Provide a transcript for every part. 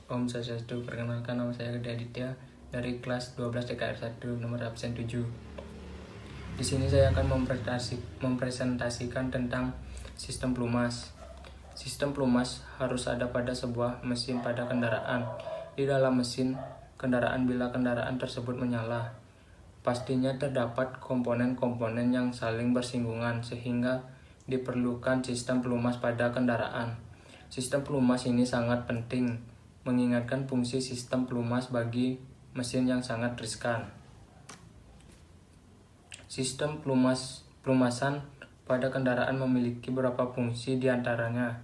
Om Swastiastu, perkenalkan nama saya Gede Aditya dari kelas 12 TKR 1 nomor absen 7. Di sini saya akan mempresentasikan tentang sistem pelumas. Sistem pelumas harus ada pada sebuah mesin pada kendaraan. Di dalam mesin kendaraan bila kendaraan tersebut menyala, pastinya terdapat komponen-komponen yang saling bersinggungan sehingga diperlukan sistem pelumas pada kendaraan. Sistem pelumas ini sangat penting, mengingatkan fungsi sistem pelumas bagi mesin yang sangat riskan. Sistem pelumasan pada kendaraan memiliki beberapa fungsi diantaranya.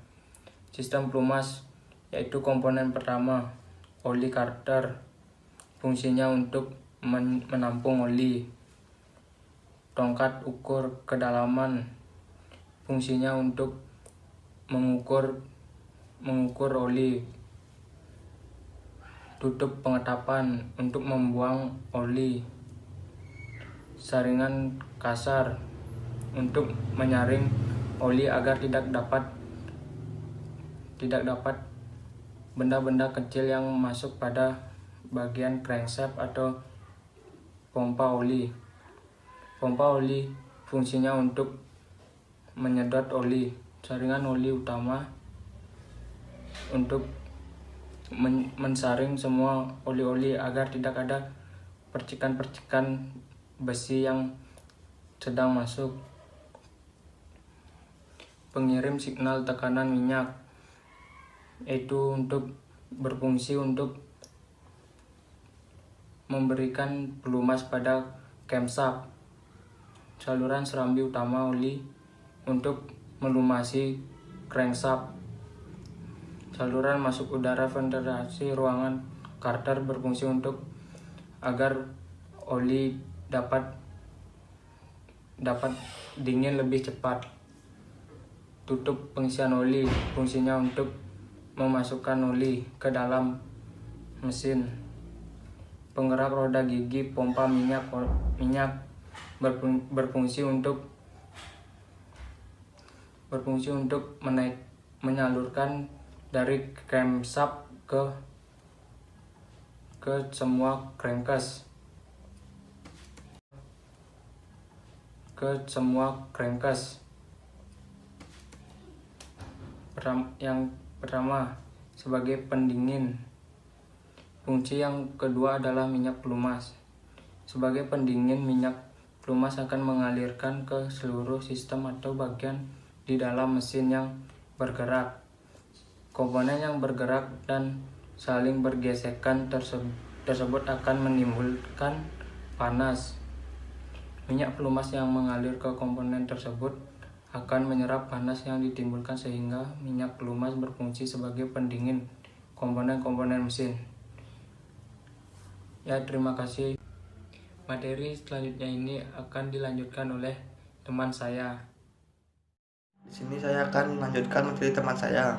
Sistem pelumas yaitu komponen pertama, oli karter, fungsinya untuk menampung oli. Tongkat ukur kedalaman, fungsinya untuk mengukur oli. Tutup pengetapan untuk membuang oli. Saringan kasar untuk menyaring oli agar tidak dapat benda-benda kecil yang masuk pada bagian crankshaft atau pompa oli. Pompa oli fungsinya untuk menyedot oli. Saringan oli utama untuk mensaring semua oli-oli agar tidak ada percikan-percikan besi yang sedang masuk. Pengirim signal tekanan minyak yaitu berfungsi untuk memberikan pelumas pada camshaft. Saluran serambi utama oli untuk melumasi crankshaft. Saluran masuk udara ventilasi ruangan karter berfungsi untuk agar oli dapat dingin lebih cepat. Tutup pengisian oli fungsinya untuk memasukkan oli ke dalam mesin. Penggerak roda gigi pompa minyak berfungsi untuk menyalurkan dari camshaft ke semua crankcase. Yang pertama sebagai pendingin. Fungsi yang kedua adalah minyak pelumas. Sebagai pendingin, minyak pelumas akan mengalirkan ke seluruh sistem atau bagian di dalam mesin yang bergerak. Komponen yang bergerak dan saling bergesekan tersebut akan menimbulkan panas. Minyak pelumas yang mengalir ke komponen tersebut akan menyerap panas yang ditimbulkan sehingga minyak pelumas berfungsi sebagai pendingin komponen-komponen mesin. Ya, terima kasih. Materi selanjutnya ini akan dilanjutkan oleh teman saya. Di sini saya akan melanjutkan materi teman saya.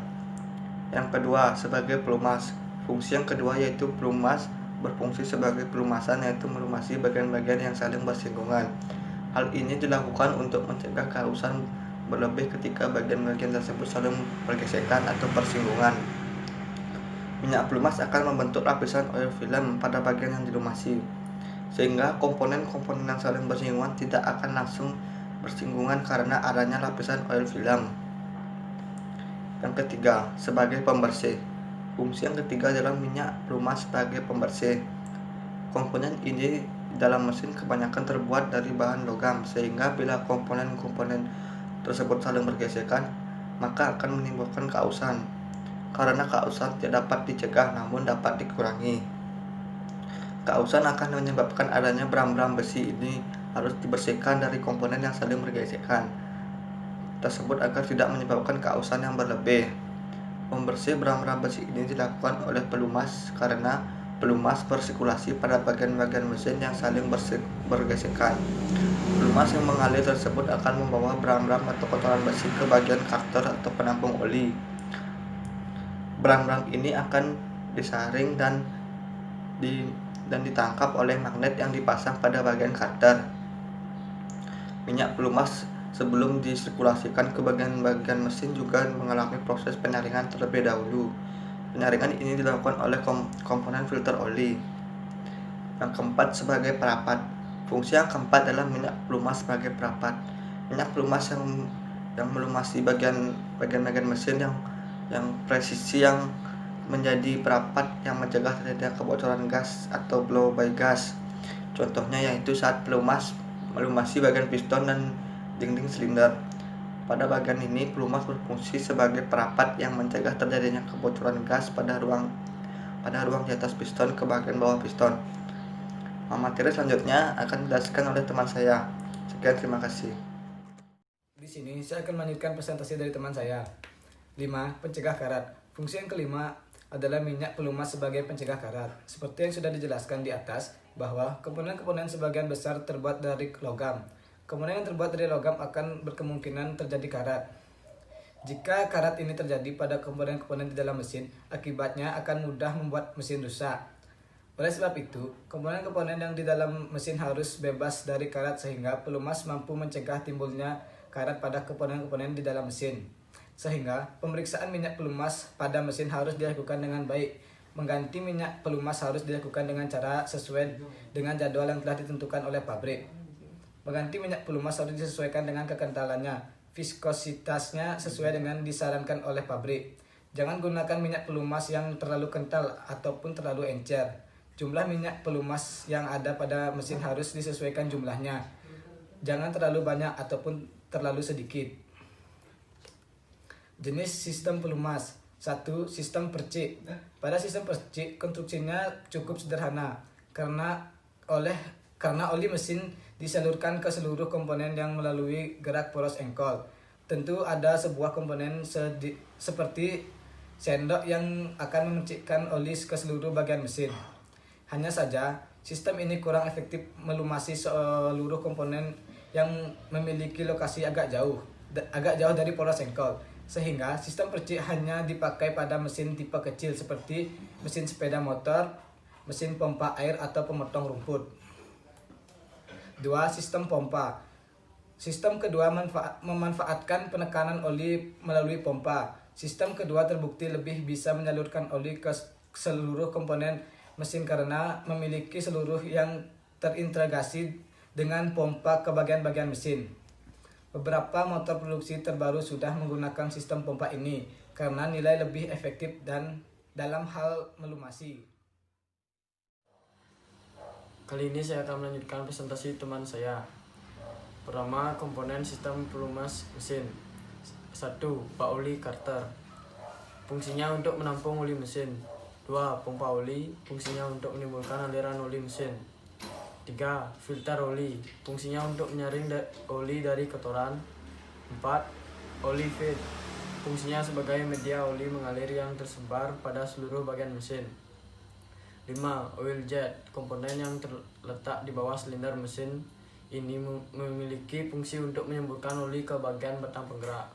Yang kedua, sebagai pelumas. Fungsi yang kedua yaitu pelumas berfungsi sebagai pelumasan, yaitu melumasi bagian-bagian yang saling bersinggungan. Hal ini dilakukan untuk mencegah kehausan berlebih ketika bagian-bagian tersebut saling bergesekan atau bersinggungan. Minyak pelumas akan membentuk lapisan oil film pada bagian yang dilumasi, sehingga komponen-komponen yang saling bersinggungan tidak akan langsung bersinggungan karena adanya lapisan oil film. Yang ketiga, sebagai pembersih. Fungsi yang ketiga adalah minyak pelumas sebagai pembersih. Komponen ini dalam mesin kebanyakan terbuat dari bahan logam, sehingga bila komponen-komponen tersebut saling bergesekan, maka akan menimbulkan keausan. Karena keausan tidak dapat dicegah namun dapat dikurangi. Keausan akan menyebabkan adanya bram-bram besi. Ini harus dibersihkan dari komponen yang saling bergesekan tersebut agar tidak menyebabkan keausan yang berlebih. Membersih bram-bram besi ini dilakukan oleh pelumas karena pelumas bersirkulasi pada bagian-bagian mesin yang saling bergesekan. Pelumas yang mengalir tersebut akan membawa bram-bram atau kotoran besi ke bagian karter atau penampung oli. Bram-bram ini akan disaring dan ditangkap oleh magnet yang dipasang pada bagian karter. Minyak pelumas sebelum disirkulasikan ke bagian-bagian mesin juga mengalami proses penyaringan terlebih dahulu. Penyaringan ini dilakukan oleh komponen filter oli. Yang keempat, sebagai perapat. Fungsi yang keempat adalah minyak pelumas sebagai perapat. Minyak pelumas yang melumasi bagian mesin yang presisi yang menjadi perapat yang mencegah terjadinya kebocoran gas atau blow by gas. Contohnya yaitu saat pelumas melumasi bagian piston dan dinding silinder. Pada bagian ini, pelumas berfungsi sebagai perapat yang mencegah terjadinya kebocoran gas pada ruang di atas piston ke bagian bawah piston. Materi selanjutnya akan dijelaskan oleh teman saya. Sekian, terima kasih. Di sini saya akan melanjutkan presentasi dari teman saya. 5. Pencegah karat. Fungsi yang kelima adalah minyak pelumas sebagai pencegah karat. Seperti yang sudah dijelaskan di atas, bahwa komponen-komponen sebagian besar terbuat dari logam. Komponen yang terbuat dari logam akan berkemungkinan terjadi karat. Jika karat ini terjadi pada komponen-komponen di dalam mesin, akibatnya akan mudah membuat mesin rusak. Oleh sebab itu, komponen-komponen yang di dalam mesin harus bebas dari karat sehingga pelumas mampu mencegah timbulnya karat pada komponen-komponen di dalam mesin. Sehingga pemeriksaan minyak pelumas pada mesin harus dilakukan dengan baik. Mengganti minyak pelumas harus dilakukan dengan cara sesuai dengan jadwal yang telah ditentukan oleh pabrik. Mengganti minyak pelumas harus disesuaikan dengan kekentalannya, viskositasnya sesuai dengan disarankan oleh pabrik. Jangan gunakan minyak pelumas yang terlalu kental ataupun terlalu encer. Jumlah minyak pelumas yang ada pada mesin harus disesuaikan jumlahnya. Jangan terlalu banyak ataupun terlalu sedikit. Jenis sistem pelumas. 1. Sistem percik. Pada sistem percik, konstruksinya cukup sederhana karena oli mesin disalurkan ke seluruh komponen yang melalui gerak poros engkol. Tentu ada sebuah komponen seperti sendok yang akan memercikkan oli ke seluruh bagian mesin. Hanya saja, sistem ini kurang efektif melumasi seluruh komponen yang memiliki lokasi agak jauh dari poros engkol. Sehingga sistem percik hanya dipakai pada mesin tipe kecil seperti mesin sepeda motor, mesin pompa air atau pemotong rumput. 2. Sistem pompa. Sistem kedua memanfaatkan penekanan oli melalui pompa. Sistem kedua terbukti lebih bisa menyalurkan oli ke seluruh komponen mesin karena memiliki seluruh yang terintegrasi dengan pompa ke bagian-bagian mesin. Beberapa motor produksi terbaru sudah menggunakan sistem pompa ini karena nilai lebih efektif dan dalam hal melumasi. Kali ini saya akan melanjutkan presentasi teman saya. Pertama, komponen sistem pelumas mesin. 1. Bak oli Carter. Fungsinya untuk menampung oli mesin. 2. Pompa oli. Fungsinya untuk menimbulkan aliran oli mesin. 3. Filter oli. Fungsinya untuk menyaring oli dari kotoran. 4. Oli feed. Fungsinya sebagai media oli mengalir yang tersebar pada seluruh bagian mesin. 5. Oil jet. Komponen yang terletak di bawah silinder mesin ini memiliki fungsi untuk menyemburkan oli ke bagian batang penggerak.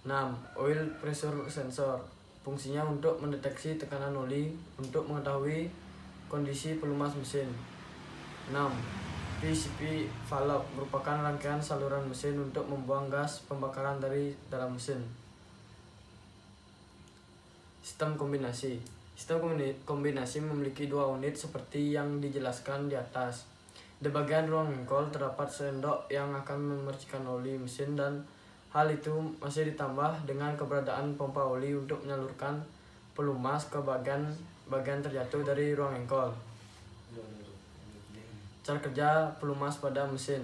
6. Oil pressure sensor. Fungsinya untuk mendeteksi tekanan oli untuk mengetahui kondisi pelumas mesin. 6. PCP valve merupakan rangkaian saluran mesin untuk membuang gas pembakaran dari dalam mesin. Sistem kombinasi. Sistem kombinasi memiliki dua unit seperti yang dijelaskan di atas. Di bagian ruang engkol terdapat sendok yang akan memercikan oli mesin dan hal itu masih ditambah dengan keberadaan pompa oli untuk menyalurkan pelumas ke bagian terjatuh dari ruang engkol. Cara kerja pelumas pada mesin.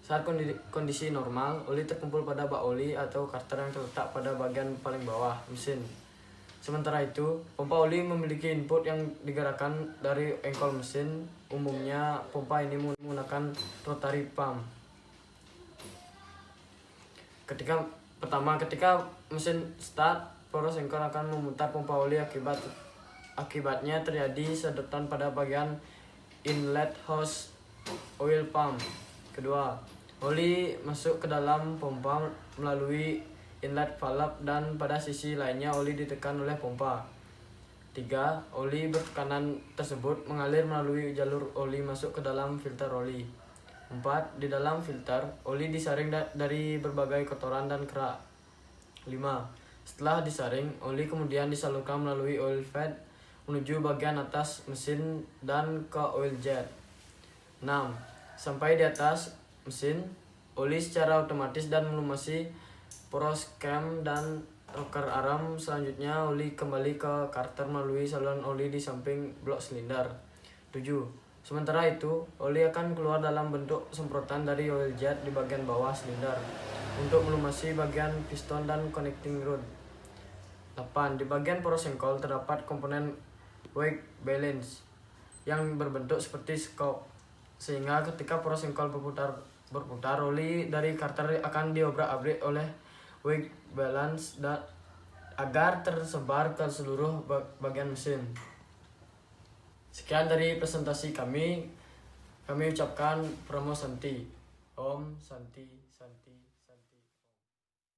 Saat kondisi normal, oli terkumpul pada bak oli atau karter yang terletak pada bagian paling bawah mesin. Sementara itu, pompa oli memiliki input yang digerakkan dari engkol mesin. Umumnya, pompa ini menggunakan rotary pump. Ketika mesin start, poros engkol akan memutar pompa oli akibatnya terjadi sedotan pada bagian inlet hose oil pump. Kedua, oli masuk ke dalam pompa melalui inlet valve dan pada sisi lainnya oli ditekan oleh pompa. 3. Oli bertekanan tersebut mengalir melalui jalur oli masuk ke dalam filter oli. 4. Di dalam filter, oli disaring dari berbagai kotoran dan kerak. 5. Setelah disaring, oli kemudian disalurkan melalui oil fan menuju bagian atas mesin dan ke oil jet. 6. Sampai di atas mesin, oli secara otomatis dan melumasi poros cam dan rocker arm. Selanjutnya, oli kembali ke karter melalui saluran oli di samping blok silinder. 7. Sementara itu, oli akan keluar dalam bentuk semprotan dari oil jet di bagian bawah silinder untuk melumasi bagian piston dan connecting rod. 8. Di bagian poros sengkol terdapat komponen wake balance yang berbentuk seperti skop, sehingga ketika poros sengkol berputar, oli dari karter akan diobrak-abrik oleh wake balance agar tersebar ke seluruh bagian mesin. Sekian dari presentasi kami ucapkan Promo Santi. Om Santi.